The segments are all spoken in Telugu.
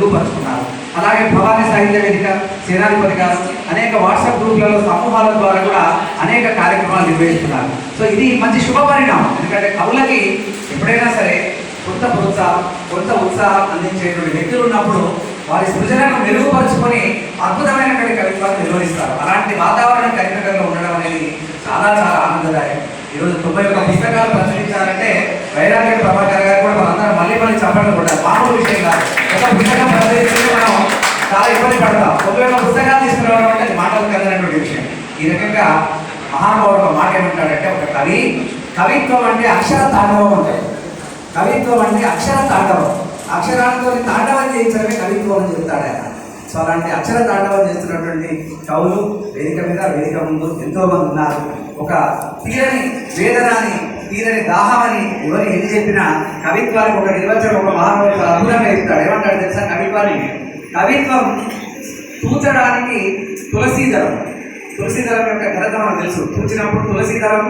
మెరుగుపరుచుకున్నారు. అలాగే భవానీ సాహిత్య వేదిక, సేనాధిపతి గారు అనేక వాట్సాప్ గ్రూప్లలో సమూహాల ద్వారా కూడా అనేక కార్యక్రమాలు నిర్వహిస్తున్నారు. సో ఇది మంచి శుభ పరిణామం. ఎందుకంటే కవులకి ఎప్పుడైనా సరే కొంత ఉత్సాహం అందించేటువంటి వ్యక్తులు ఉన్నప్పుడు వారి సృజనను మెరుగుపరుచుకొని అద్భుతమైనటువంటి కవిత్వాన్ని నిర్వహిస్తారు. అలాంటి వాతావరణం కరీంనగర్లో ఉండడం అనేది చాలా చాలా ఆనందదాయకం. ఈరోజు 91 పుస్తకాలు ప్రచురించాలంటే వైరాగ్య ప్రభాకర్ గారు కూడా మనందరం మళ్ళీ చెప్పడం కూడా మామూలు విషయం కాదు. ఒక పుస్తకం ప్రచురిస్తే మనం చాలా ఇబ్బంది పడతాం. 91 పుస్తకాలు తీసుకురావడం అంటే అది మాటలు కదనటువంటి విషయం. ఈ రకంగా మహానుభావుడు ఒక మాట ఏమంటాడంటే, ఒక కవిత్వం అంటే అక్షర తాండవం ఉంటుంది. కవిత్వం అంటే అక్షర తాండవం, అక్షరాలతో తాండవం చేయించడమే కవిత్వం అని చెప్తాడు ఆయన. సో అలాంటి అక్షర తాండవం చేస్తున్నటువంటి కవులు వేదిక ముందు ఎంతో మంది ఉన్నారు. ఒక తీరని వేదనాన్ని, తీరని దాహమని ఎవరు ఎన్ని చెప్పినా కవిత్వానికి ఒక నిర్వచనం ఒక మహానుభావుడు అద్భుతంగా చెప్తాడు. ఏమంటాడు తెలుసా? కవిత్వం తూచడానికి తులసీదళం యొక్క ఘనత మనకు తెలుసు. తూచినప్పుడు తులసీదళం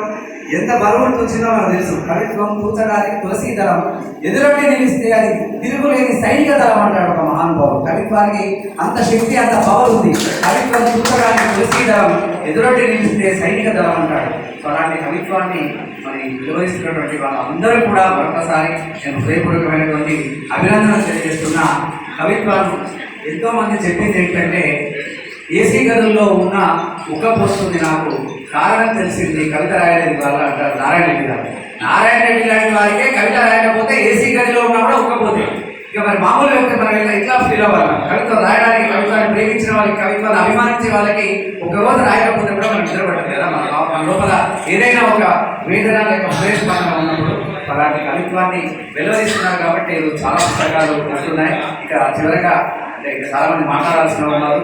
ఎంత బరువును తూచిందో మనకు తెలుసు. కవిత్వం తూచడానికి తులసీదళం, ఎదురొడ్డి నిలిస్తే అది తిరుగులేని సైనిక దళం అంటాడు ఒక మహానుభావుడు. కవిత్వానికి అంత శక్తి, అంత పవర్ ఉంది. కవిత్వం తూచడానికి తులసీదళం, ఎదురొడ్డి నిలిస్తే సైనిక దళం అంటాడు. సో అలాంటి కవిత్వాన్ని మరి నిర్వహిస్తున్నటువంటి వాళ్ళందరూ కూడా మరొకసారి నేను హృదయపూర్వకమైనటువంటి అభినందనలు తెలియజేస్తున్నా. కవిత్వాన్ని ఎంతోమంది చెప్పింది ఏంటంటే, ఏసీ గదుల్లో ఉన్న ఉక్కపోస్తుంది నాకు, కారణం తెలిసింది కవిత రాయలేదు వాళ్ళ అంటారు నారాయణ రెడ్డి గారు. నారాయణ రెడ్డి లాంటి వారికే కవిత రాయకపోతే ఏసీ గదిలో ఉన్నా కూడా ఉక్కపోతే ఇక మరి మామూలు వ్యక్తి మనం ఇట్లా ఫీల్ అవ్వాలి. కవిత్వం రాయడానికి, కవిత్వాన్ని ప్రేమించిన వాళ్ళకి, కవిత్వాన్ని అభిమానించే వాళ్ళకి ఒకరోజు రాయకపోతే కూడా మనం నిద్రపడదు కదా. మన లోపల ఏదైనా ఒక వేదన లేక ఉద్రేషపాతం ఉన్నప్పుడు అలాంటి కవిత్వాన్ని వెలువరిస్తున్నారు. కాబట్టి చాలా పుస్తకాలు వస్తున్నాయి. ఇక చివరగా అంటే ఇక చాలా మంది మాట్లాడాల్సిన ఉన్నారు.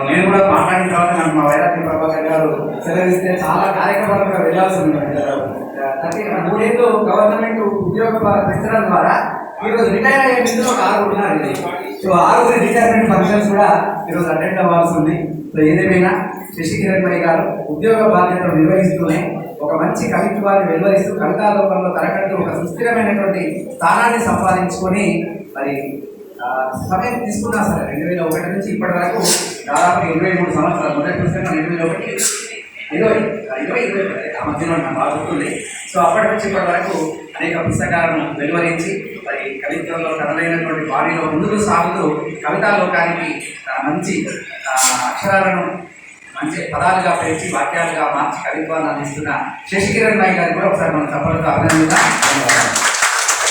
నేను కూడా మాట్లాడిన తర్వాత నాకు మా వైరాగ్య ప్రభాకర్ గారు సెలవిస్తే చాలా కార్యక్రమాలుగా వెళ్ళాల్సి ఉంది. 3 గవర్నమెంట్ ఉద్యోగ పెంచడం ద్వారా ఈరోజు రిటైర్ అయ్యే మిత్రులు ఒక 6 ఉన్నారు. సో 6 రిటైర్మెంట్ ఫంక్షన్స్ కూడా ఈరోజు అటెండ్ అవ్వాల్సి ఉంది. సో ఏదేమైనా శశికిరణ్ భాయ్ గారు ఉద్యోగ బాధ్యతలు నిర్వహిస్తూనే ఒక మంచి కవిత్వాన్ని వెలువరిస్తూ కవితాలోకంలో తనకంటూ ఒక సుస్థిరమైనటువంటి స్థానాన్ని సంపాదించుకొని మరి సమయం తీసుకున్నా సరే 2001 నుంచి ఇప్పటి వరకు దాదాపు 23 సంవత్సరాలు. మొదటి పుస్తకం 2021 ఆ మధ్యలో నాకు బాగా గుర్తుంది. సో అప్పటి నుంచి ఇప్పటి వరకు అనేక పుస్తకాలను వెలువరించి మరి కవిత్వంలో తనదైనటువంటి బాడీలో ముందుకు సాగుతూ కవితాలోకానికి మంచి అక్షరాలను మంచి పదాలుగా పెంచి వాక్యాలుగా మార్చి కవిత్వాన్ని అందిస్తున్న శశికిరణ్ భాయ్ గారికి కూడా ఒకసారి మనం తప్పకుండా అభినందిద్దాం.